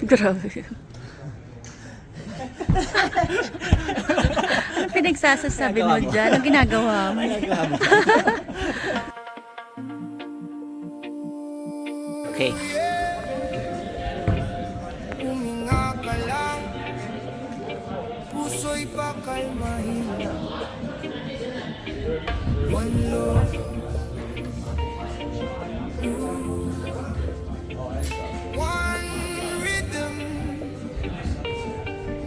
Grabe. Ano pinagsasasabi mo dyan? Ang ginagawa mo? Okay. Huminga ka lang, puso'y pakalmahin. One love, one rhythm.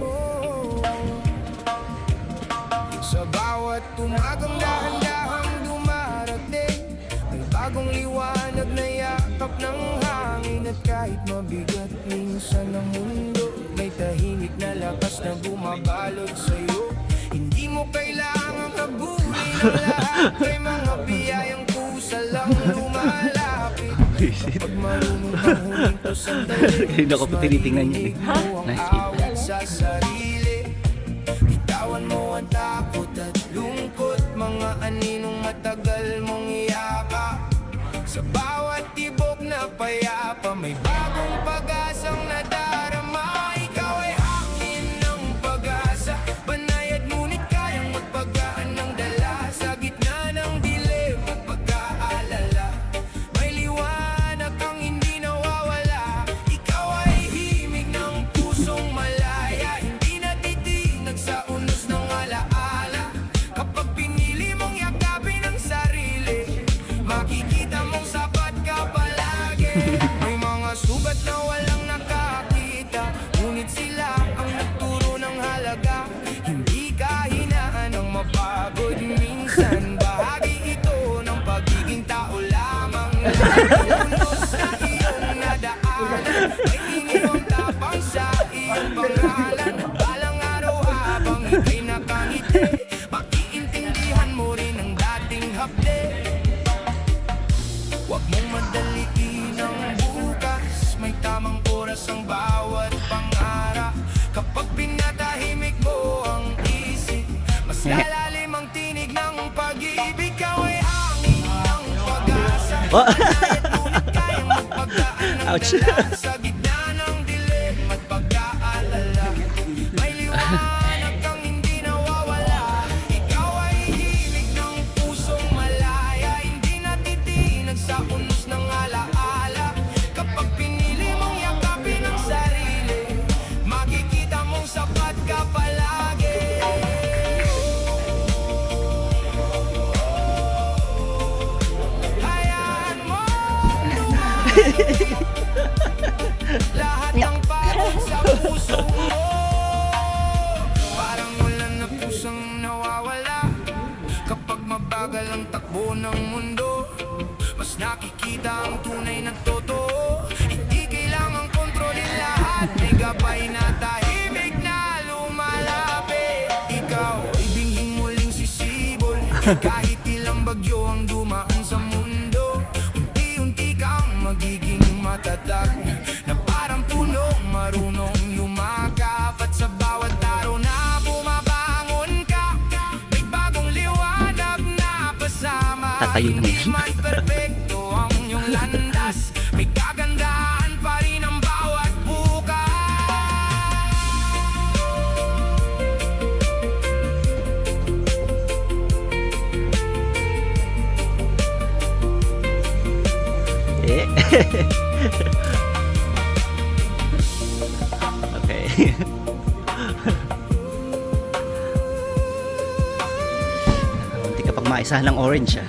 Oh. Sa bawat umagang dahan-dahang dumarating, may bagong liwanag na yakap ng hangin. At kahit mabigat minsan ang mundo, may tahimik na lakas na bumabalot sa'yo. Hindi mo kailangang habulin ang lahat, may mga biyayang kusa lang lumalapit. Pag marunong kang huminto sandali, Hindi ako pa tinitingnan yun eh. awit sa sarili. Bitawan mo ang takot at lungkot, mga aninong matagal mong iyaka. Sa bawat tibok na payapa, may bagong pag-asang nadarama. Ikaw ay hangin ng pag-asa, banayad ngunit kayang magpagaan ng dala. Sa gitna ng dilim at pagkaalala, may liwanag kang hindi nawawala. Ikaw ay himig ng pusong malaya, hindi natitinag sa unos ng alaala. Kapag pinili mong yakapin ang sarili, makikita mong sapat ka palagi. May mga sugat na walang nakakita, ngunit sila ang nagturo ng halaga. Hindi ka hinaan ng mapagod minsan, bahagi ito ng pagiging tao lamang. Unos na iyong nadaanan, may iniwang tapang sa iyong pangalan. Balang araw habang ika'y nakangiti, makiintindihan mo rin ang dating hapde. Huwag mong madaliin ang bukas, may tamang oras ang bawat pangarap. Kapag pinatahimik mo ang isip, mas lalalim ang tinig ng pag-ibig. Ikaw ay hangin ng pag-asa, banayad ngunit kayang magpagaan ng Ouch. dala. Sa gitna ng dilim at pag-aalala, may liwanag kang hindi nawawala. Ikaw ay himig ng pusong malaya, hindi natitinag sa unos ng alaala. Kapag pinili mong yakapin ang sarili, makikita mong sapat ka palagi. Hayaan mo lahat ng pagod sa puso mo. Parang ulan na pusang nawawala. Kapag mabagal ang takbo ng mundo, mas nakikita ang tunay na totoo. Hindi kailangang kontrolin lahat, may gabay na tahimik na lumalapit. Ikaw ay binhing muling sisibol, kahit ilang bagyo ang dumaan sa mundo. Unti-unti kang magiging matatag, na parang punong marunong yumakap. At sa bawat araw na bumabangon ka, may bagong liwanag na pasama. Tatayo na Hindi yan. man perfecto ang iyong landas, may kagandahan pa rin ang bawat bukas. Eh. Okay. Hindi ka pang maisahan ng orange ah.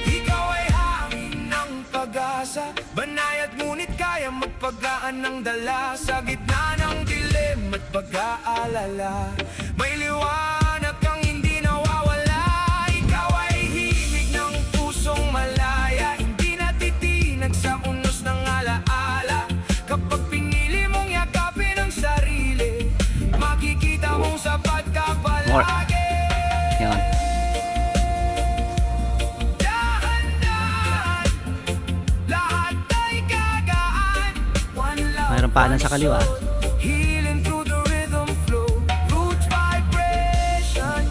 Ikaw ay hangin ng pag-asa, banayad ngunit kaya magpagaan ng dala. Sa gitna ng dilim at pag-aalala, may liwanag kang hindi nawawala. Ikaw ay himig ng pusong malaya, hindi natitinag sa unos ng alaala. Kapag pinili mong yakapin ang sarili, makikita mong sapat ka palagi. Yan. Dahan-dahan, lahat ay gagaan. One love, Mayroong paanan sa kaliwa. healing through the rhythm flow. Roots vibration,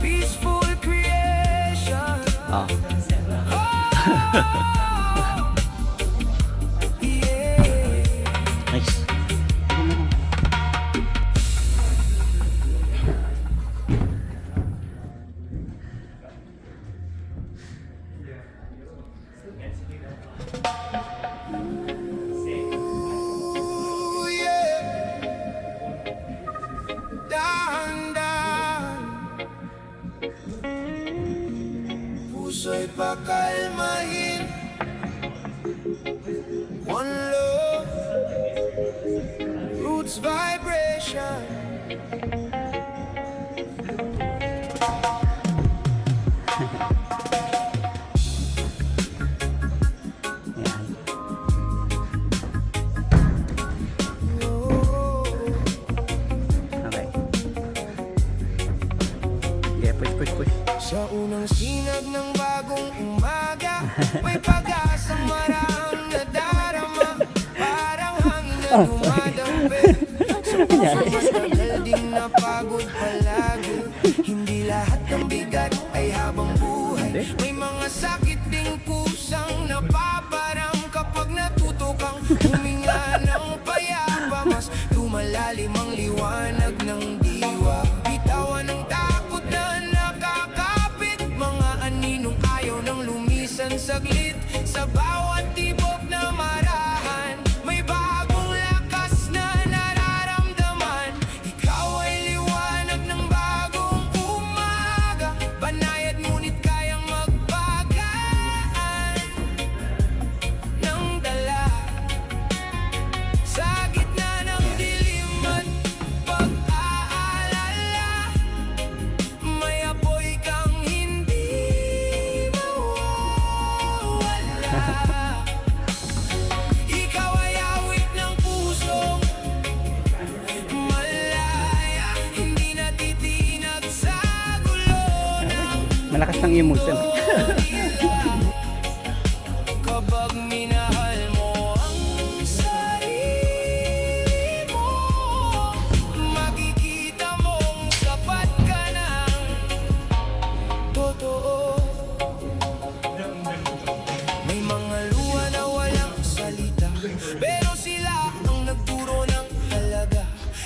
peaceful creation. Oh. Oh, puso'y pakalmahin. One love, roots vibration. Yan. Okay. Yeah, push. Sa unang sinag ng bagong umaga, may pag-asang marahang nadarama. Parang hangin na dumadampi. Sa puso mas tagal din napagod palagi. Hindi lahat ng bigat ay habang buhay. May mga sakit ding kusang napaparang. Kapag natuto kang huminga ng payapa, mas lumalalim ang liwanag ng diwa. Bitawan ng takot na nakakapit, mga aninong ayaw nang lumisan saglit. Sa bawat tibok na marahan, may bagong lakas na nararamdaman. Ikaw ay liwanag ng bagong umaga, banayad ngunit kayang magpagaan ng dala. Sa gitna ng dilim at pag-aalala, may apoy kang hindi mawawala. Ikaw ay awit ng pusong malaya, hindi natitinag sa gulo ng Malakas ng emotion. kapag minahal mo ang sarili mo, makikita mong sapat ka ng totoo. May mga luha na walang salita, pero sila ang nagturo ng halaga.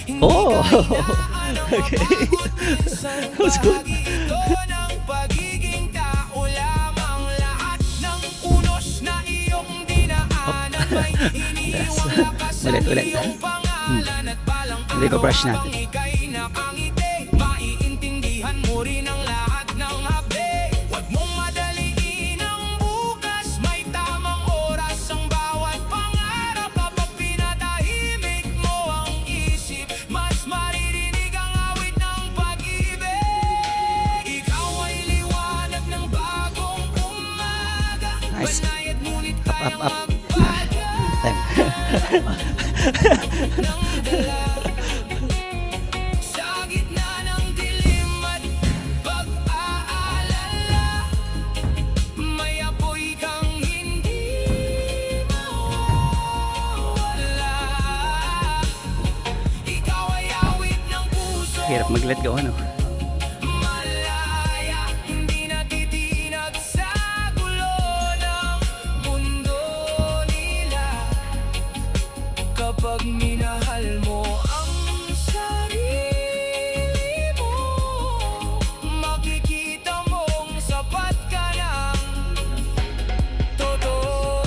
Hindi Oh! ka hinaan ang mapagod minsan. That was good. Bahagi ito ng pagiging tao lamang. Lahat ng unos na iyong dinaanan may iniwang lakas sa Ulit. iyong pangalan. At balang Hindi ko brush araw natin. habang ika'y nakangiti, maiintindihan mo rin ang lahat ng habi. Huwag mong madaliin ang bukas, may tamang oras ang bawat pangarap. Kapag pinatahimik mo ang isip, mas maririnig ang awit ng pag-ibig. Ikaw ay liwanag ng bagong umaga, Nice. banayad ngunit Up. kayang magpagaan Time. ng dala. Sa gitna ng dilim at pag-aalala, may apoy kang hindi mawawala. Ikaw ay awit ng puso Hirap mag-let go, ano? malaya, hindi natitinag sa gulo ng mundo nila. Kapag minahal mo ang sarili mo, makikita mong sapat ka ng totoo.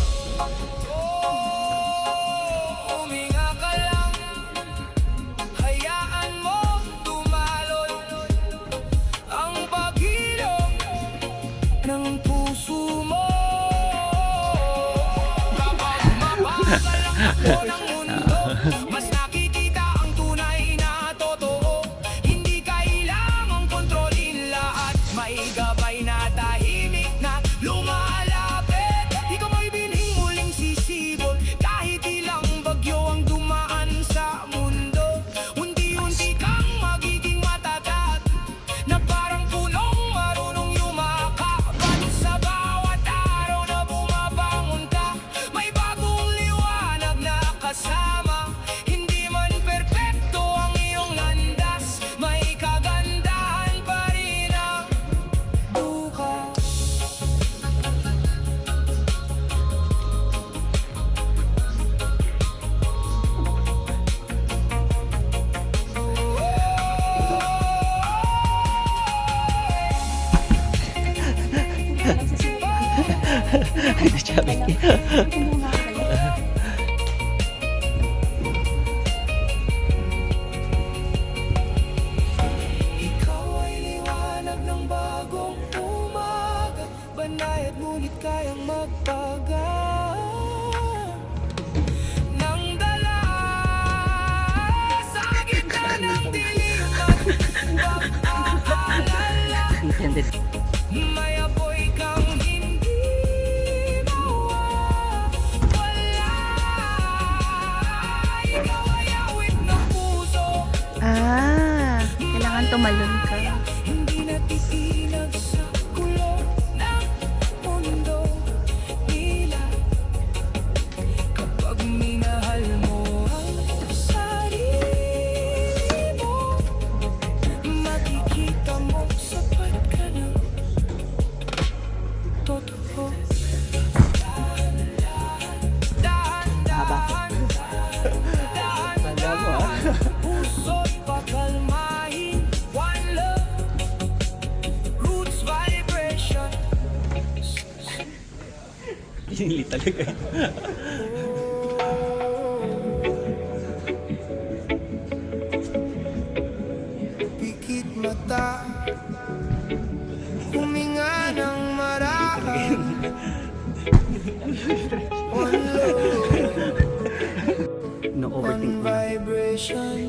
Huminga ka lang, hayaan mo tumalon ang paghilom ng puso mo. Kapag mapakalang ako ng mundo, mas nakikita ang tunay na totoo. Hindi kailangang kontrolin lahat, may gabay na tahimik na lumalapit. Ikaw may binhing muling sisibol, kahit ilang bagyo ang dumaan sa mundo. Unti-unti kang magiging matatag, na parang punong marunong yumakap. At sa bawat araw na bumabangon ka, may bagong liwanag na kasama. Hindi man perpekto ang iyong landas, may kagandahan pa rin ang bukas. Sabi. Ikaw ay liwanag ng bagong umaga, banayad ngunit kayang magpagaan ng dala sa gitna ng dilim at pag-aalala. Intended. May apoy kang hindi mawawala. Ikaw ay awit ng puso, Kailangan tumalon ka. hindi natitinag sa gulo ng mundo nila. Kapag minahal mo ang sarili mo, makikita mo sapat ka ng totoo. Dahan-dahan, dahan-dahan, puso'y pakalmahin. One love, roots vibration. Pinili talaga yun. Pikit mata, huminga ng marahang. One love, No one overthink mo. vibration.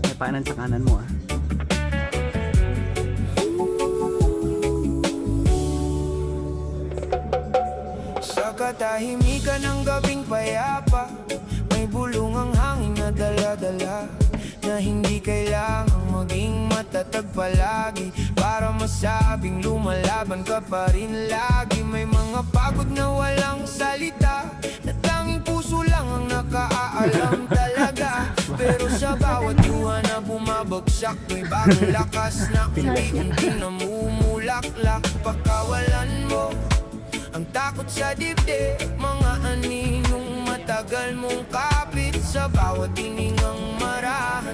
May paanan sa kanan mo ah. Sa katahimikan ng gabing payapa, may bulungang hangin na dala-dala, na hindi kailangang maging matatag palagi para masabing lumalaban ka pa rin lagi. May mga pagod na walang salita, na tanging puso lang ang nakaalam talaga. Pero sa bawat luha na bumabagsak, may bagong lakas na unti-unting namumulaklak. Pagkawalan mo ang takot sa dibdib, mga aninong matagal mong kapit. Sa bawat tiningang marahan,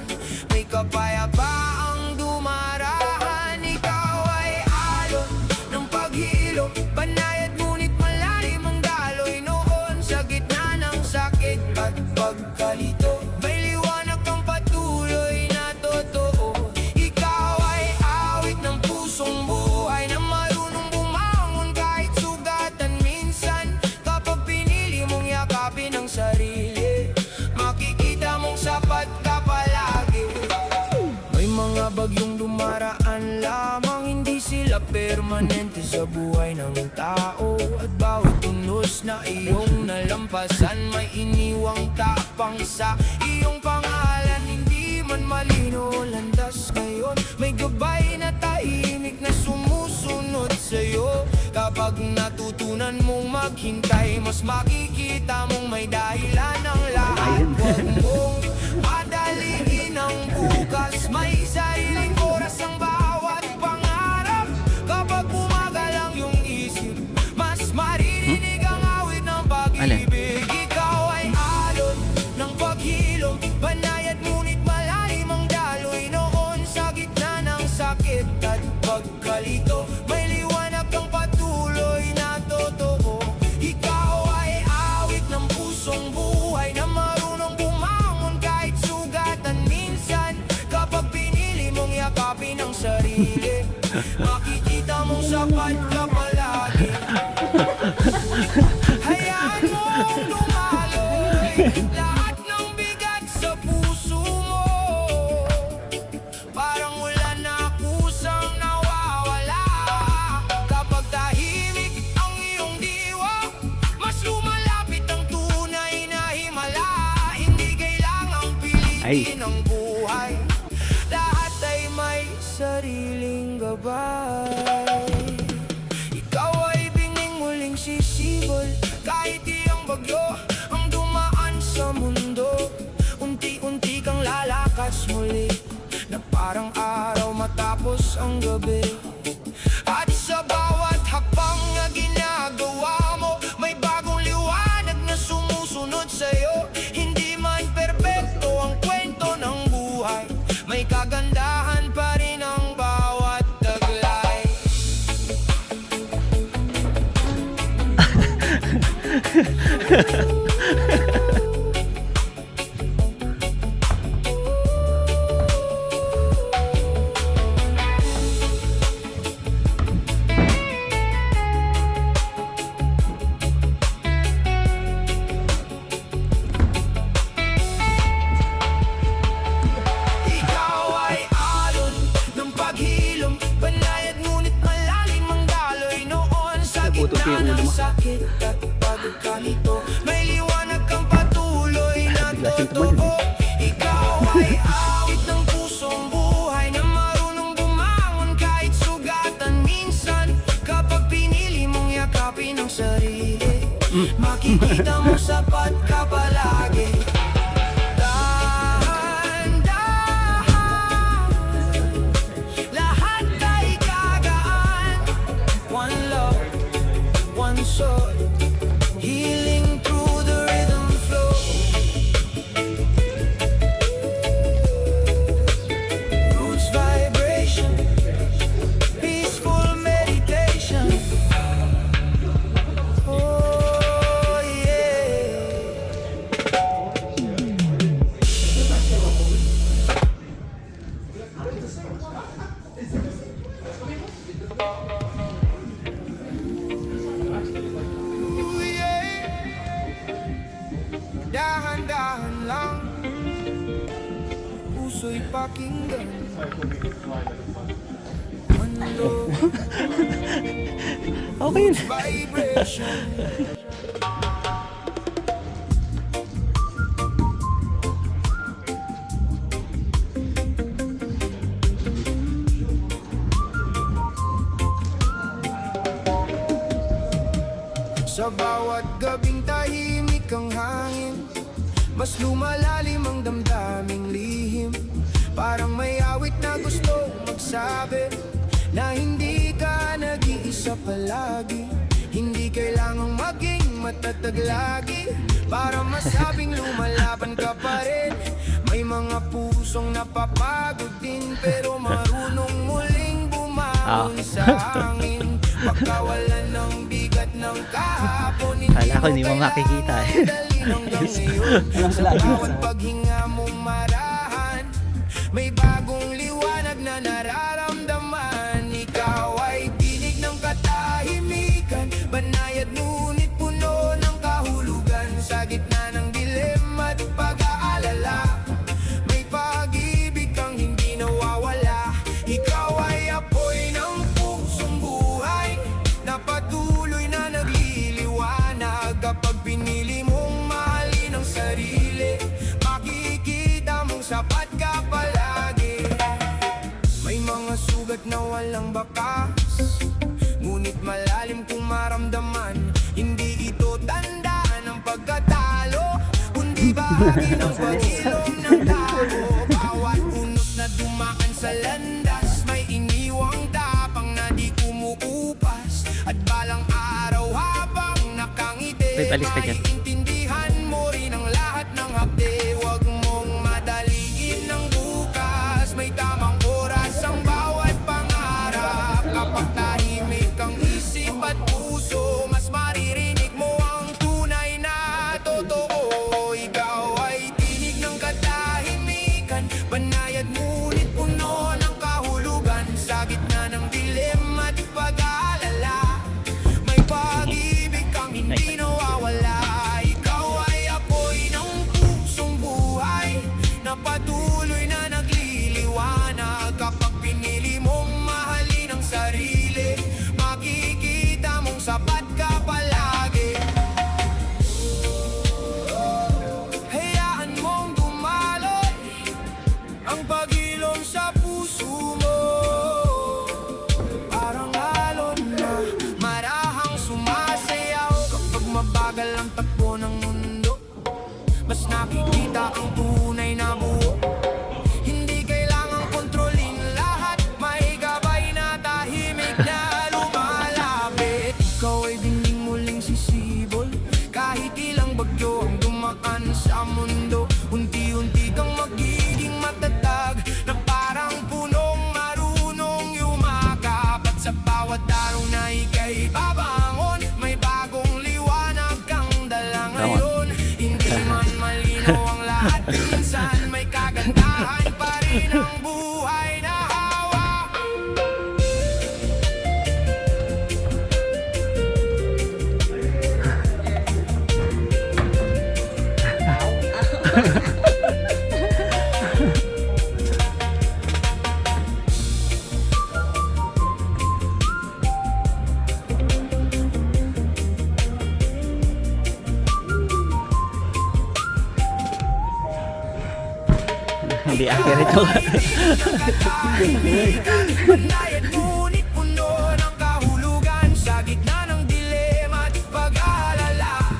may kapayapaang dumarahan. Ikaw ay alon ng paghilom, banayad ngunit malalim ang daloy noon. Sa gitna ng sakit at pagkalito, may liwanag kang patuloy na totoo. Ikaw ay awit ng pusong buhay, na marunong bumangon kahit sugatan minsan. Kapag pinili mong yakapin ang sarili, makikita mong sapat ka palagi. May mga bagyong dumaraan lamang, hindi sila permanente sa buhay ng tao. At bawat tunos na iyong nalampasan, may iniwang tapang sa iyong pangalan. Hindi man malino landas ngayon, may gabay na tahimik na sumusunod sa'yo. Kapag natutunan mong maghintay, mas makikita mong may dahilan ng lahat. Huwag mong madaliin ang bukas, may sariling oras ang bawat pangarap. Kapag bumagalang yung isip, mas maririnig ang awit ng pag-ibig. Ikaw ay alon ng paghilom, banayad ngunit malalim ang daloy noon. Sa gitna ng sakit at pagkalito, may liwanag kang patuloy na totoo. Ikaw ay awit ng pusong buhay, na marunong bumangon kahit sugatan minsan. Kapag pinili mong yakapin ang sarili, makikita mong sapat ka palagi. Hayaan mong dumaloy lahat ng bigat sa puso mo, parang wala na kusang nawawala. Kapag tahimik ang iyong diwa, mas lumalapit ang tunay na himala. Hindi kailangang pilitin ang buhay, lahat ay may sariling gabay. Ikaw ay binging muling sisibol, kahit iyang bagyo ang dumaan sa mundo. Unti-unti kang lalakas muli, na parang araw matapos ang gabi. At sa bawat hakbang na ginagawa mo, may bagong liwanag na sumusunod sa'yo. Hindi man perpekto ang kwento ng buhay, may kagandahan pa rin ang bawat taglay. langit at pagkalito. May liwanag kang patuloy na totoo. Ikaw ay awit ng pusong buhay na marunong bumangon kahit sugatan minsan. Kapag pinili mong yakapin ang sarili, makikita mo sapat ka palagi. Dahan-dahan, lahat ay gagaan. One love, one soul, healing through the rhythm flow. Roots vibration, peaceful meditation. Oh yeah. Ooh, yeah. Dahan-dahan lang, puso'y pakinggan. Manlo, Okay na. vibration. Sa bawat gabing tahimik ang hangin, mas lumalalim ang damdaming lihim. Parang may awit na gusto magsabi na hindi ka nag-iisa palagi. Hindi kailangang maging matatag lagi para masabing lumalaban ka pa rin. May mga pusong napapagod din pero marunong muling bumangon sa hangin. Pagkawalan ng bigat ng kahapon, hindi Kala ko hindi mo makikita eh. dalhin hanggang ngayon. Sa bawat paghinga mong marahan, may bagong liwanag na nararamdaman. Ikaw ay tinig ng katahimikan, banayad ngunit puno ng kahulugan. Sa gitna ng dilim at pag-aalala, may pag-ibig kang hindi nawawala. Ikaw ay apoy ng pusong buhay na patuloy na nagliliwanag. Kapag pinili mong mahalin ang sarili, makikita mong sapat ka palagi. May mga sugat na walang bakas, ngunit malalim kung maramdaman. Hindi ito tandaan ng pagkatalo, kundi bahagi ng pag-ilong ng tao. Bawat unot na dumaan sa landas, may iniwang tapang na di kumukupas. At balang araw habang nakangiti, Wait, alis ka dyan. maiintindihan mo rin ang lahat ng hapde. Huwag mong madaliin ang bukas, may tamang oras ang bawat pangarap. Kapag tahimik ang isip at puso, mas maririnig mo ang tunay na totoo. Ikaw ay tinig ng katahimikan, banayad ngunit puno ng kahulugan. Sa gitna ng dilim at pag-aalala, may pag-ibig kang hindi nawawala. Ikaw ay apoy ng pusong buhay na patuloy na nagliliwanag. Kapag pinili mong mahalin ang sarili, makikita mong sapat ka palagi. Hayaan mong dumaloy ang pag-ilong sa puso mo. Parang alon na marahang sumasayaw. Kapag mabagal ang takbo ng mundo, mas nakikita ang tunay na buo. Hindi kailangang kontrolin lahat, may gabay na tahimik na lumalapit. Ikaw ay dingding muling sisibol, kahit ilang bagyo ang dumaan sa mundo. Unti-unti kang magiging matatag, na parang punong marunong yumakap. At sa bawat araw na ika'y babangon, may bagong liwanag kang dala ngayon. Hindi man malinaw ang lahat, minsan may kagandahan pa rin ang buhay na hawak. Hindi accurate to. Banayad ngunit puno ng kahulugan sa gitna ng dilema at pag-aalala.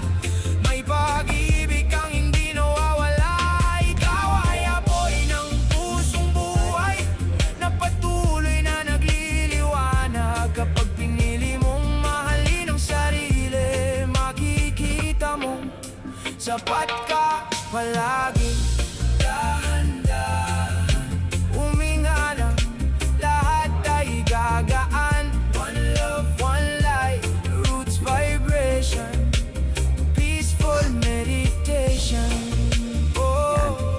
May pag-ibig kang hindi nawawala. Ikaw ay apoy ng pusong buhay na patuloy na nagliliwanag. Kapag pinili mong mahalin ang sarili, makikita mo sapat ka palagi. Dahan-dahan huminga lang, lahat ay gagaan. One love, one life, roots vibration, peaceful meditation. Oh,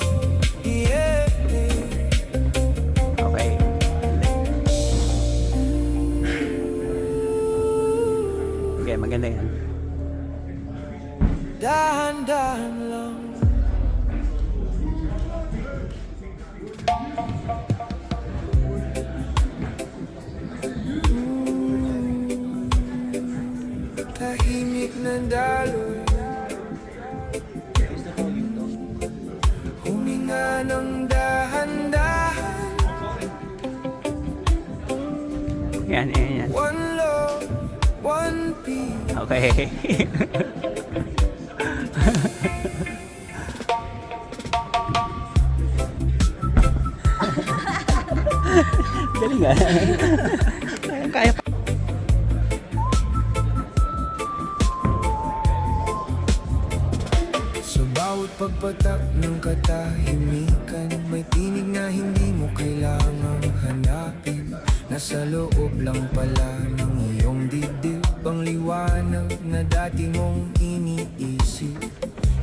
yeah. Okay. Okay, maganda yan. Dahan-dahan lang. Tahimik na daloy, huminga ng dahan-dahan. Yan, yan, yan. One love, one peace. Okay. Galing ah. Kaya pa. Sa bawat pagpatak ng katahimikan, may tinig na hindi mo kailangang hanapin. Nasa loob lang pala ng iyong dibdib ang liwanag na dati mong iniisip.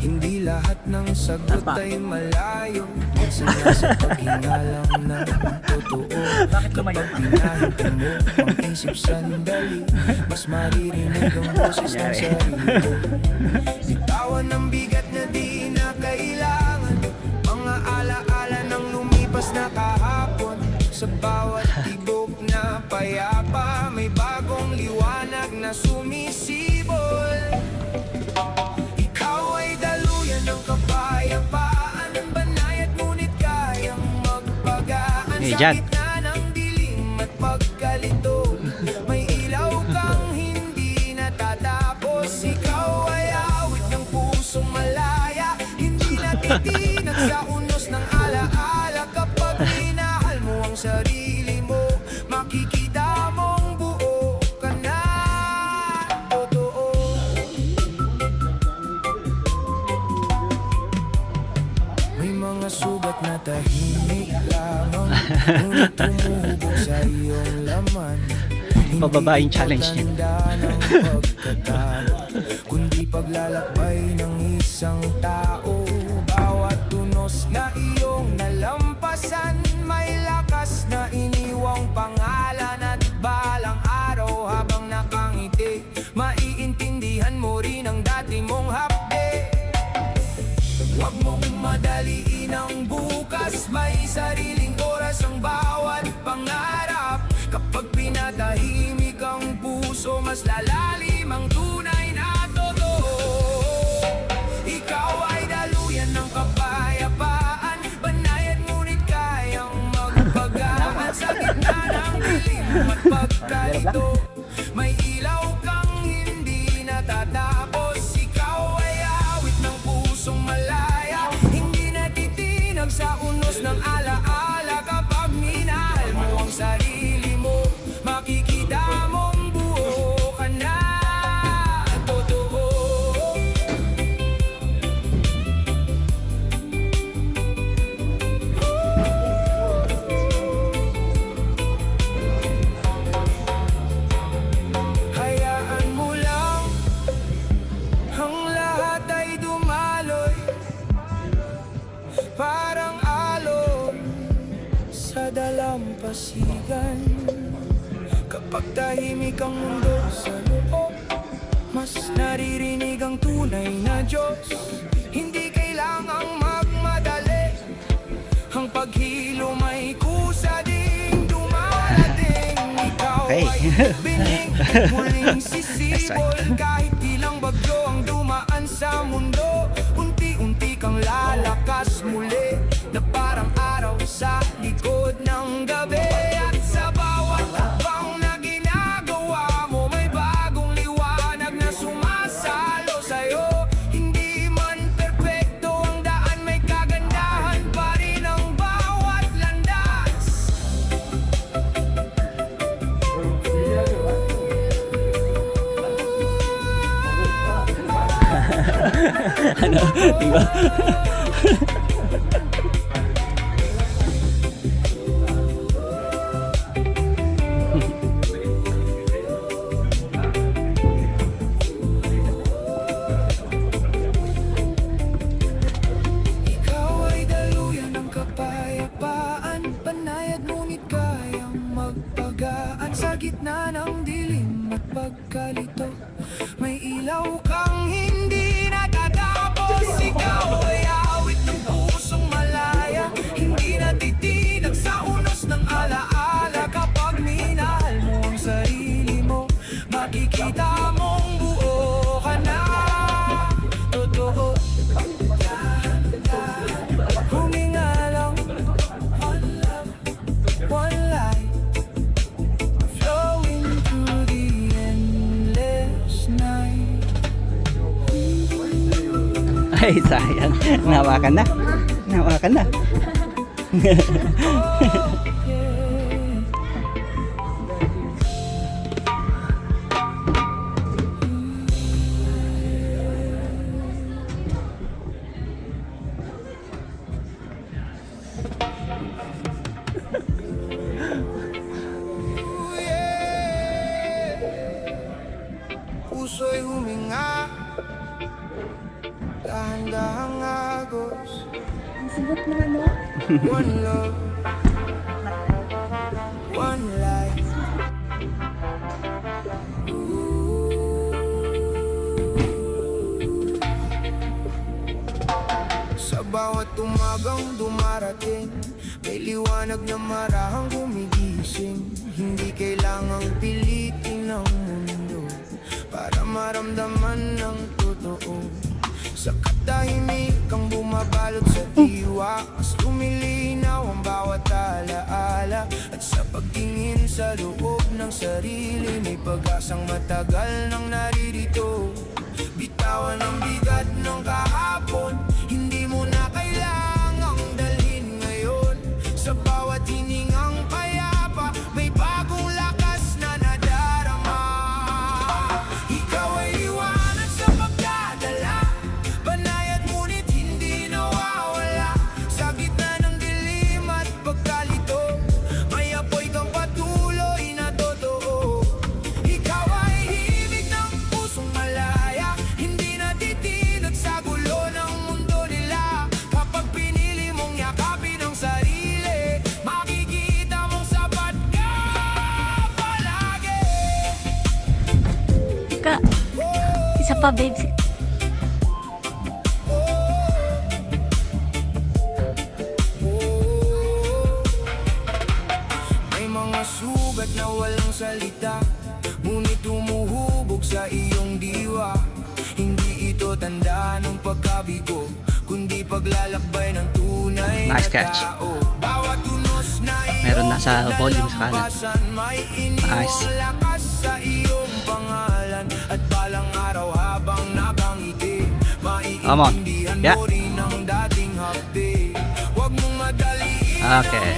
Hindi lahat ng sagot ay malayo, minsan nasa paghinga lang ng totoo. Kapag pinahinto mo ang isip sandali, mas maririnig ang boses ng sarili. Bitawan ng bigat na di na kailangan, mga alaala ng lumipas na kahapon. Sa bawat tibok na payapa, may bagong liwanag na sumisibol. Ikaw ay daluyan ng kapayapaan, banayad ngunit kayang magpagaan. Hey, Sa Jack. gitna ng dilim at pagkalito, may ilaw kang hindi natatapos. Ikaw ay awit ng pusong malaya, hindi natitinag sa unos ng alaala. Kapag minahal mo ang sarili mo, makikita mong buo ka na. Totoo. May mga sugat na tahimik lamang, ngunit tumubog sa iyong laman. Pababa yung challenge niya. Hindi ng pagkatalo, kundi paglalakbay ng isang tao. Bawat tunos na iyong nalampasan, may lakas na iniwang pangalan. At balang araw habang nakangiti, maiintindihan mo rin ang dati mong hapde. Huwag mong madaliin ang bukas, may sariling oras ang bawat pangarap. Kapag pinatahimik ang puso, mas lalalim ang tunay na totoo. Ikaw ay daluyan ng kapayapaan, banayad ngunit kayang magpagaan. Sa gitna ng dilim at pagkalito, may ilaw kang hindi natatapos. Ikaw ay awit ng pusong malaya, hindi natitinag sa unos ng alaala. Kapag minahal mo ang sarili mo, makikita mong buo ka na. Totoo. Hayaan mo lang ang lahat ay dumaloy, parang alon sa dalampasigan. Kapag tahimik ang mundo sa loob, mas naririnig ang tunay na Diyos. Hindi kailangang magmadali, ang paghilo may kusa ding dumarating. Ikaw Okay. ay bining at muling sisibol. Kahit ilang bagyo ang dumaan sa mundo, unti-unti kang lalakas muli, na parang araw Ano, diba? Ikaw ay daluyan ng kapayapaan, panay at ngunit kayang magpagaan. Sa gitna ng dilim at pagkalito, may ilaw kang hindi natatapos. Ikaw ay awit ng pusong malaya, hindi natitinag sa unos ng alaala. Kapag minahal mo ang sarili mo, makikita mong buo ka na. Totoo, huminga lang. One love, one light, flowing through the endless night. Ay, sayang. Nawakan na. Nawakan na. Yeah. Ooh, yeah. Puso'y huminga, dahan-dahang agos. One love, one life. Sa bawat umagang dumarating, may liwanag na marahang gumigising. Hindi kailangang pilitin ng mundo para maramdaman ng totoo. Sa katahimikang bumabalot sa diwa, mas lumilinaw ang bawat alaala. At sa pagtingin sa loob ng sarili, may pag-asang matagal nang naririto. Bitawan ang bigat ng kahapon, hindi mo na kailangang dalhin ngayon. Sa bawat hiningang payapa, may bagong lakas na nadarama. Ikaw ay liwanag sa pagdadala, banay at ngunit hindi nawawala. Sa gitna ng dilim at pagkalito, may apoy kang patuloy na totoo. Ikaw ay himig ng pusong malaya, hindi natitinag sa gulo ng mundo nila. Kapag pinili mong yakapin ang sarili, makikita mong sapat ka palagi. Ka, isa pa, babes. May mga sugat na walang salita, ngunit humuhubog sa iyong diwa. Hindi ito tanda ng pagkabigo, kundi paglalakbay ng tunay Nice na catch. tao. Bawat tunos na Meron na sa iyong volume sa kanan. nalampasan, may iniwang Nice. lakas sa iyong pangalan. At balang araw habang nakangiti, Come on. maiintindihan Yeah. mo rin ang dating hapdi. Huwag mong madaliin ang Okay.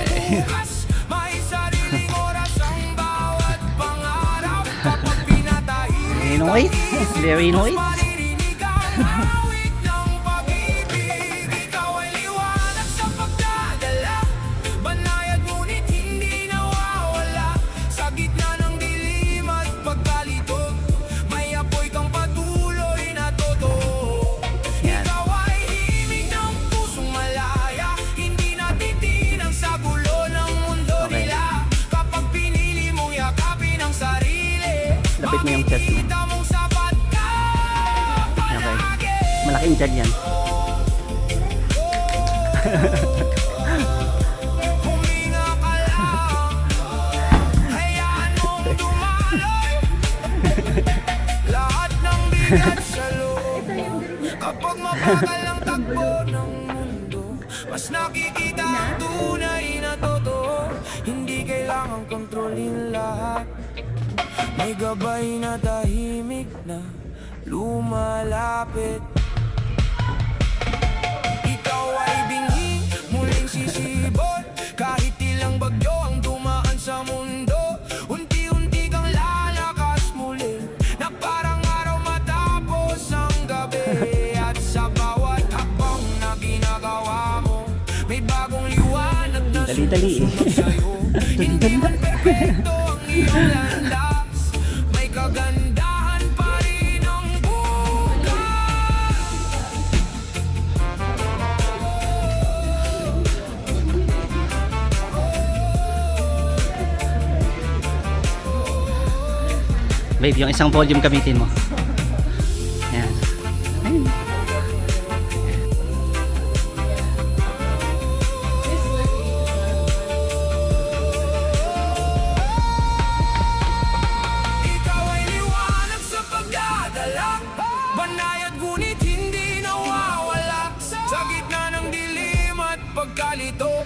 bukas, may sariling oras ang bawat pangarap. Kapag pinatahimik Very noise. Very noise. maririnig ang awit ng pag-ibig. Ikaw ay liwanag sa pagdadala, banay at ngunit hindi nawawala. Sa gitna ng dilim at pagkalito, may apoy kang patuloy na totoo. Yan. Ikaw ay himig ng pusong malaya, hindi natitinang sa gulo ng mundo Okay. nila. Kapag pinili mong yakapin ang sarili, Lapit mo yung chest mo. makikita mong sapat ka palagi. Malaking dyan yan. Huminga ka lang, hayaan mong dumaloy lahat ng bigat sa loob. Kapag mabagal ang takbo ng mundo, mas nakikita ang tunay na totoo. Hindi kailangang kontrolin lahat, may gabay na tahimik na lumalapit. Ikaw ay binhi, muling sisibol, kahit ilang bagyo ang dumaan sa mundo. Unti-unti kang lalakas muli, na parang araw matapos ang gabi. dali-dali eh. Hindi man perfecto ang iyong landas, may kagandahan pa rin ang bukas. Babe, yung isang volume gamitin mo. Yan. Ayun. Ikaw ay liwanag sa pagdadala, banayad ngunit hindi nawawala. Sa gitna ng dilim at pagkalito,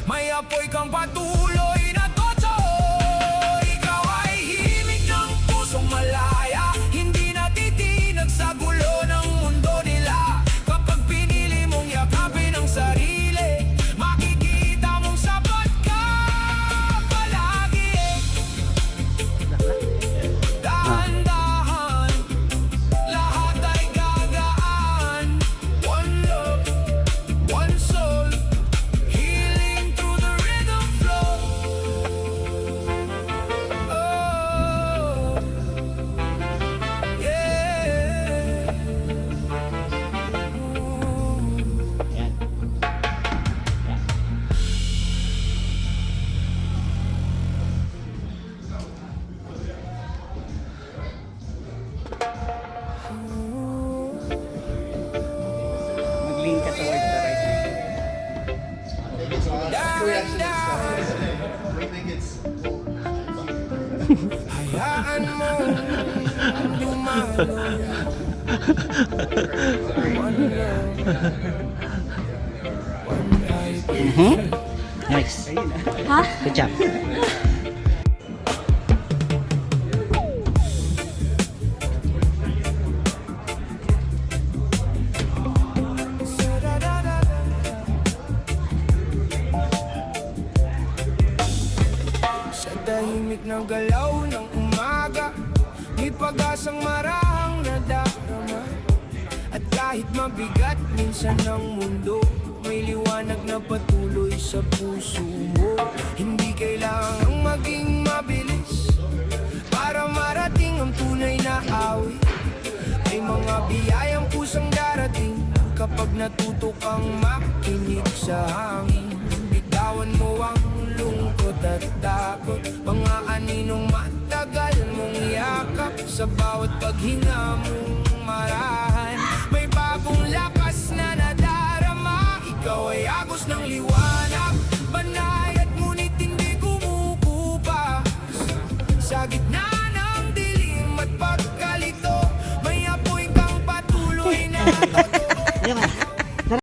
may apoy kang patuloy na totoo. Ikaw ay himig ng pusong malaya, hindi natitinag sa gulo ng mundo nila. Kapag pinili mong yakapin ang sarili, makikita mong sapat ka palagi. Dahan-dahan, lahat ay gagaan. One love, one soul, healing through the rhythm flow. Oh, yeah. Yan. Mag-lean ka towards the right. Dahan-dahan, hayaan mo dumalo. One love, one vibe. Nice. Ha? Good job. Sa tahimik na galaw ng umaga, may pag-asang marahang nadarama. At kahit mabigat minsan ang mundo, may liwanag na patuloy sa puso mo. Hindi kailangang maging mabilis para marating ang tunay na awit. May mga biyayang pusang darating kapag natuto kang makinig sa hangin. Bitawan mo ang lungkot at takot, mga aninong matagal mong yakap. Sa bawat paghinga mong marahil,